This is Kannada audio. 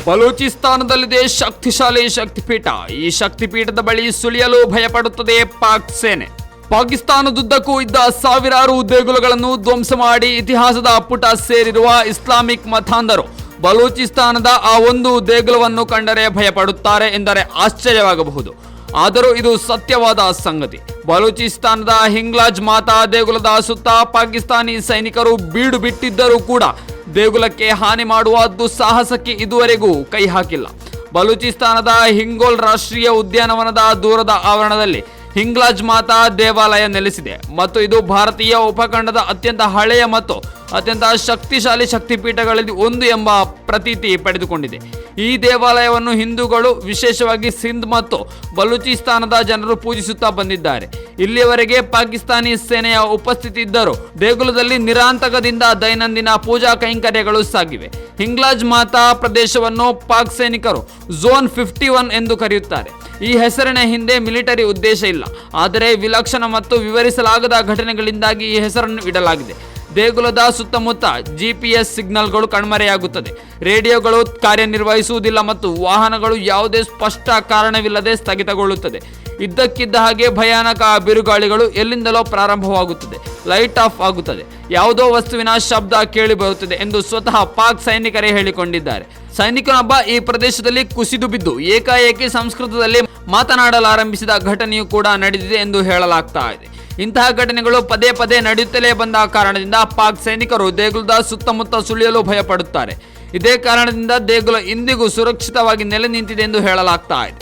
ಬಲೂಚಿಸ್ತಾನದಲ್ಲಿದೆ ಶಕ್ತಿಶಾಲಿ ಶಕ್ತಿಪೀಠ. ಈ ಶಕ್ತಿಪೀಠದ ಬಳಿ ಸುಳಿಯಲು ಭಯಪಡುತ್ತದೆ ಪಾಕ್ ಸೇನೆ. ಪಾಕಿಸ್ತಾನದುದ್ದಕ್ಕೂ ಇದ್ದ ಸಾವಿರಾರು ದೇಗುಲಗಳನ್ನು ಧ್ವಂಸ ಮಾಡಿ ಇತಿಹಾಸದ ಪುಟ ಸೇರಿರುವ ಇಸ್ಲಾಮಿಕ್ ಮತಾಂಧರು ಬಲೂಚಿಸ್ತಾನದ ಆ ಒಂದು ದೇಗುಲವನ್ನು ಕಂಡರೆ ಭಯಪಡುತ್ತಾರೆ ಎಂದರೆ ಆಶ್ಚರ್ಯವಾಗಬಹುದು. ಆದರೂ ಇದು ಸತ್ಯವಾದ ಸಂಗತಿ. ಬಲೂಚಿಸ್ತಾನದ ಹಿಂಗ್ಲಾಜ್ ಮಾತಾ ದೇಗುಲದ ಸುತ್ತ ಪಾಕಿಸ್ತಾನಿ ಸೈನಿಕರು ಬೀಡು ಬಿಟ್ಟಿದ್ದರೂ ಕೂಡ ದೇಗುಲಕ್ಕೆ ಹಾನಿ ಮಾಡುವ ದುಸ್ಸಾಹಸಕ್ಕೆ ಇದುವರೆಗೂ ಕೈ ಹಾಕಿಲ್ಲ. ಬಲೂಚಿಸ್ತಾನದ ಹಿಂಗೋಲ್ ರಾಷ್ಟ್ರೀಯ ಉದ್ಯಾನವನದ ದೂರದ ಆವರಣದಲ್ಲಿ ಹಿಂಗ್ಲಾಜ್ ಮಾತಾ ದೇವಾಲಯ ನೆಲೆಸಿದೆ ಮತ್ತು ಇದು ಭಾರತೀಯ ಉಪಖಂಡದ ಅತ್ಯಂತ ಹಳೆಯ ಮತ್ತು ಅತ್ಯಂತ ಶಕ್ತಿಶಾಲಿ ಶಕ್ತಿಪೀಠಗಳಲ್ಲಿ ಒಂದು ಎಂಬ ಪ್ರತೀತಿ ಪಡೆದುಕೊಂಡಿದೆ. ಈ ದೇವಾಲಯವನ್ನು ಹಿಂದೂಗಳು, ವಿಶೇಷವಾಗಿ ಸಿಂಧ್ ಮತ್ತು ಬಲೂಚಿಸ್ತಾನದ ಜನರು ಪೂಜಿಸುತ್ತಾ ಬಂದಿದ್ದಾರೆ. ಇಲ್ಲಿಯವರೆಗೆ ಪಾಕಿಸ್ತಾನಿ ಸೇನೆಯ ಉಪಸ್ಥಿತಿ ಇದ್ದರೂ ದೇಗುಲದಲ್ಲಿ ನಿರಾಂತಕದಿಂದ ದೈನಂದಿನ ಪೂಜಾ ಕೈಂಕರ್ಯಗಳು ಸಾಗಿವೆ. ಹಿಂಗ್ಲಾಜ್ ಮಾತಾ ಪ್ರದೇಶವನ್ನು ಪಾಕ್ ಸೈನಿಕರು ಝೋನ್ 51 ಎಂದು ಕರೆಯುತ್ತಾರೆ. ಈ ಹೆಸರಿನ ಹಿಂದೆ ಮಿಲಿಟರಿ ಉದ್ದೇಶ ಇಲ್ಲ, ಆದರೆ ವಿಲಕ್ಷಣ ಮತ್ತು ವಿವರಿಸಲಾಗದ ಘಟನೆಗಳಿಂದಾಗಿ ಈ ಹೆಸರನ್ನು ಇಡಲಾಗಿದೆ. ದೇಗುಲದ ಸುತ್ತಮುತ್ತ GPS ಸಿಗ್ನಲ್ಗಳು ಕಣ್ಮರೆಯಾಗುತ್ತದೆ, ರೇಡಿಯೋಗಳು ಕಾರ್ಯನಿರ್ವಹಿಸುವುದಿಲ್ಲ ಮತ್ತು ವಾಹನಗಳು ಯಾವುದೇ ಸ್ಪಷ್ಟ ಕಾರಣವಿಲ್ಲದೆ ಸ್ಥಗಿತಗೊಳ್ಳುತ್ತದೆ. ಇದ್ದಕ್ಕಿದ್ದ ಹಾಗೆ ಭಯಾನಕ ಬಿರುಗಾಳಿಗಳು ಎಲ್ಲಿಂದಲೋ ಪ್ರಾರಂಭವಾಗುತ್ತದೆ, ಲೈಟ್ ಆಫ್ ಆಗುತ್ತದೆ, ಯಾವುದೋ ವಸ್ತುವಿನ ಶಬ್ದ ಕೇಳಿ ಬರುತ್ತದೆ ಎಂದು ಸ್ವತಃ ಪಾಕ್ ಸೈನಿಕರೇ ಹೇಳಿಕೊಂಡಿದ್ದಾರೆ. ಸೈನಿಕನೊಬ್ಬ ಈ ಪ್ರದೇಶದಲ್ಲಿ ಕುಸಿದು ಬಿದ್ದು ಏಕಾಏಕಿ ಸಂಸ್ಕೃತದಲ್ಲಿ ಮಾತನಾಡಲಾರಂಭಿಸಿದ ಘಟನೆಯೂ ಕೂಡ ನಡೆದಿದೆ ಎಂದು ಹೇಳಲಾಗ್ತಾ ಇದೆ. ಇಂತಹ ಘಟನೆಗಳು ಪದೇ ಪದೇ ನಡೆಯುತ್ತಲೇ ಬಂದ ಕಾರಣದಿಂದ ಪಾಕ್ ಸೈನಿಕರು ದೇಗುಲದ ಸುತ್ತಮುತ್ತ ಸುಳಿಯಲು ಭಯಪಡುತ್ತಾರೆ. ಇದೇ ಕಾರಣದಿಂದ ದೇಗುಲ ಇಂದಿಗೂ ಸುರಕ್ಷಿತವಾಗಿ ನೆಲೆ ನಿಂತಿದೆ ಎಂದು ಹೇಳಲಾಗ್ತಾ ಇದೆ.